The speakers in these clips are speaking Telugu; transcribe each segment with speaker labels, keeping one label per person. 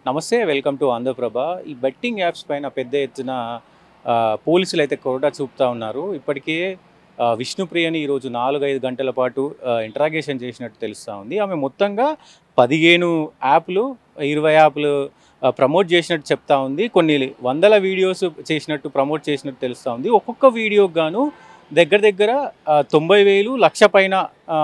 Speaker 1: నమస్తే, వెల్కమ్ టు ఆంధ్రప్రభ. ఈ బెట్టింగ్ యాప్స్ పైన పెద్ద ఎత్తున పోలీసులు అయితే కొరడా చూపుతా ఉన్నారు. ఇప్పటికే విష్ణుప్రియని ఈరోజు 4-5 గంటల పాటు ఇంటరాగేషన్ చేసినట్టు తెలుస్తూ ఉంది. ఆమె మొత్తంగా 15 యాప్లు 20 యాప్లు ప్రమోట్ చేసినట్టు చెప్తా ఉంది. కొన్ని వందల వీడియోస్ చేసినట్టు ప్రమోట్ చేసినట్టు తెలుస్తూ ఉంది. ఒక్కొక్క వీడియోకి గాను దగ్గర 90,000 లక్ష పైన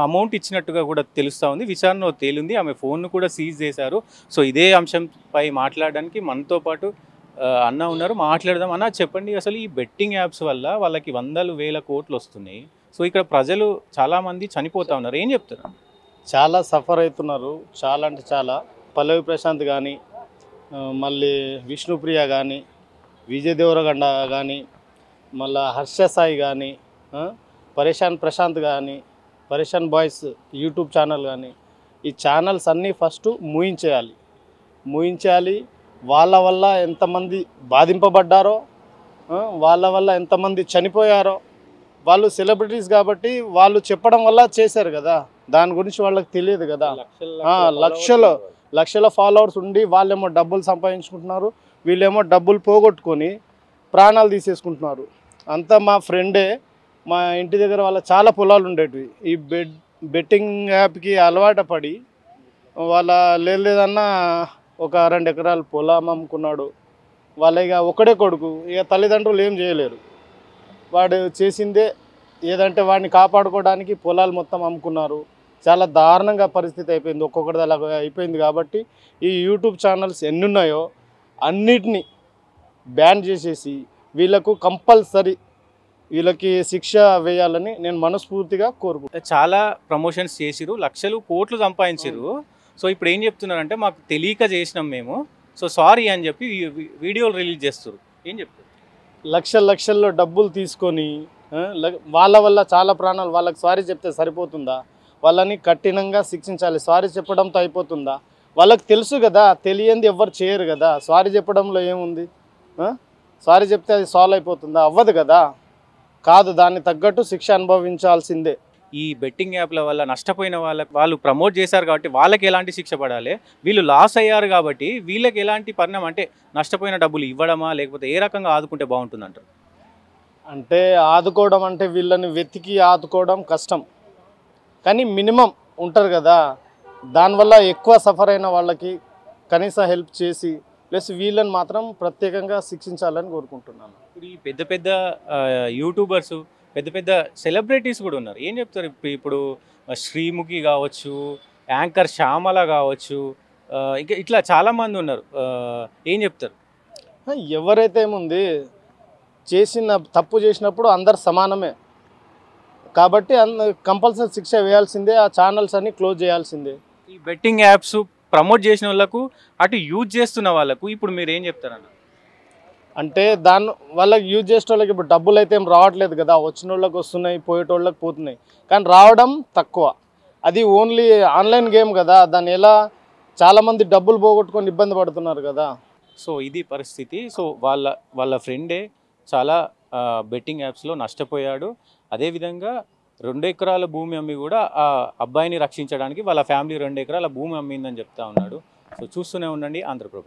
Speaker 1: అమౌంట్ ఇచ్చినట్టుగా కూడా తెలుస్తూ ఉంది. విచారణలో తేలింది. ఆమె ఫోన్ను కూడా సీజ్ చేశారు. సో ఇదే అంశంపై మాట్లాడడానికి మనతో పాటు అన్న ఉన్నారు. మాట్లాడదాం. అన్న, చెప్పండి, అసలు ఈ బెట్టింగ్ యాప్స్ వల్ల వాళ్ళకి వందలు వేల కోట్లు వస్తున్నాయి. సో ఇక్కడ ప్రజలు చాలామంది చనిపోతూ ఉన్నారు. ఏం చెప్తారు?
Speaker 2: చాలా సఫర్ అవుతున్నారు. చాలా అంటే చాలా. పల్లవి ప్రశాంత్ కానీ, మళ్ళీ విష్ణుప్రియ కానీ, విజయ్ దేవరగండ కానీ, మళ్ళీ హర్ష సాయి కానీ, పరేషాన్ ప్రశాంత్ కానీ, పరేషాన్ బాయ్స్ యూట్యూబ్ ఛానల్ కానీ, ఈ ఛానల్స్ అన్నీ ఫస్ట్ మూయించేయాలి. వాళ్ళ వల్ల ఎంతమంది బాధింపబడ్డారో, వాళ్ళ వల్ల ఎంతమంది చనిపోయారో, వాళ్ళు సెలబ్రిటీస్ కాబట్టి వాళ్ళు చెప్పడం వల్ల చేశారు కదా, దాని గురించి వాళ్ళకి తెలియదు కదా. లక్షల ఫాలోవర్స్ ఉండి వాళ్ళేమో డబ్బులు సంపాదించుకుంటున్నారు, వీళ్ళేమో డబ్బులు పోగొట్టుకొని ప్రాణాలు తీసేసుకుంటున్నారు. అంతా మా ఫ్రెండే, మా ఇంటి దగ్గర వాళ్ళ చాలా పొలాలు ఉండేటివి. ఈ బెట్టింగ్ యాప్కి అలవాటు పడి వాళ్ళ లేదన్నా ఒక 2 ఎకరాల పొలం అమ్ముకున్నాడు. వాళ్ళ ఇక ఒకడే కొడుకు, ఇక తల్లిదండ్రులు ఏం చేయలేరు. వాడు చేసిందే ఏదంటే వాడిని కాపాడుకోవడానికి పొలాలు మొత్తం అమ్ముకున్నారు. చాలా దారుణంగా పరిస్థితి అయిపోయింది. ఒక్కొక్కటి అలా అయిపోయింది. కాబట్టి ఈ యూట్యూబ్ ఛానల్స్ ఎన్ని ఉన్నాయో అన్నిటినీ బ్యాన్ చేసేసి వీళ్ళకు కంపల్సరీ వీళ్ళకి శిక్ష వేయాలని నేను మనస్ఫూర్తిగా కోరుకుంటున్నాను.
Speaker 1: చాలా ప్రమోషన్స్ చేసిరు, లక్షలు కోట్లు సంపాదించారు. సో ఇప్పుడు ఏం చెప్తున్నారంటే, మాకు తెలియక చేసినాం మేము, సో సారీ అని చెప్పి వీడియోలు రిలీజ్ చేస్తారు. ఏం చెప్తారు?
Speaker 2: లక్షల్లో డబ్బులు తీసుకొని వాళ్ళ వల్ల చాలా ప్రాణాలు. వాళ్ళకి సారీ చెప్తే సరిపోతుందా? వాళ్ళని కఠినంగా శిక్షించాలి. సారీ చెప్పడంతో అయిపోతుందా? వాళ్ళకి తెలుసు కదా, తెలియంది ఎవ్వరు చేయరు కదా. సారీ చెప్పడంలో ఏముంది? సారీ చెప్తే అది సాల్వ్ అయిపోతుందా? అవ్వదు కదా. కాదు, దాన్ని తగ్గట్టు శిక్ష అనుభవించాల్సిందే.
Speaker 1: ఈ బెట్టింగ్ యాప్ల వల్ల నష్టపోయిన వాళ్ళు ప్రమోట్ చేశారు కాబట్టి వాళ్ళకి ఎలాంటి శిక్ష పడాలి? వీళ్ళు లాస్ అయ్యారు కాబట్టి వీళ్ళకి ఎలాంటి పరిణామం, అంటే నష్టపోయిన డబ్బులు ఇవ్వడమా, లేకపోతే ఏ రకంగా ఆదుకుంటే బాగుంటుంది అంటారు?
Speaker 2: అంటే ఆదుకోవడం అంటే వీళ్ళని వెతికి ఆదుకోవడం కష్టం, కానీ మినిమం ఉంటారు కదా, దానివల్ల ఎక్కువ సఫర్ అయిన వాళ్ళకి కనీసం హెల్ప్ చేసి ప్లస్ వీళ్ళని మాత్రం ప్రత్యేకంగా శిక్షించాలని కోరుకుంటున్నాను.
Speaker 1: ఇప్పుడు ఈ పెద్ద యూట్యూబర్స్, పెద్ద సెలబ్రిటీస్ కూడా ఉన్నారు. ఏం చెప్తారు? ఇప్పుడు శ్రీముఖి కావచ్చు, యాంకర్ శ్యామల కావచ్చు, ఇంకా ఇట్లా చాలామంది ఉన్నారు. ఏం చెప్తారు?
Speaker 2: ఎవరైతే ఏముంది, తప్పు చేసినప్పుడు అందరు సమానమే కాబట్టి కంపల్సరీ శిక్ష వేయాల్సిందే. ఆ ఛానల్స్ అన్ని క్లోజ్ చేయాల్సిందే.
Speaker 1: ఈ బెట్టింగ్ యాప్స్ ప్రమోట్ చేసిన వాళ్ళకు, అటు యూజ్ చేస్తున్న వాళ్ళకు ఇప్పుడు మీరు ఏం చెప్తారన్న?
Speaker 2: అంటే వాళ్ళకి యూజ్ చేసే వాళ్ళకి ఇప్పుడు డబ్బులు అయితే ఏం రావట్లేదు కదా. వచ్చిన వాళ్ళకి వస్తున్నాయి, పోయేటోళ్ళకి పోతున్నాయి, కానీ రావడం తక్కువ. అది ఓన్లీ ఆన్లైన్ గేమ్ కదా, దాన్ని ఎలా చాలామంది డబ్బులు పోగొట్టుకొని ఇబ్బంది పడుతున్నారు కదా.
Speaker 1: సో ఇది పరిస్థితి. సో వాళ్ళ ఫ్రెండే చాలా బెట్టింగ్ యాప్స్లో నష్టపోయాడు. అదేవిధంగా 2 ఎకరాల భూమి అమ్మి కూడా ఆ అబ్బాయిని రక్షించడానికి వాళ్ళ ఫ్యామిలీ 2 ఎకరాల భూమి అమ్మిందని చెప్తా ఉన్నాడు. సో చూస్తూనే ఉండండి ఆంధ్రప్రభ.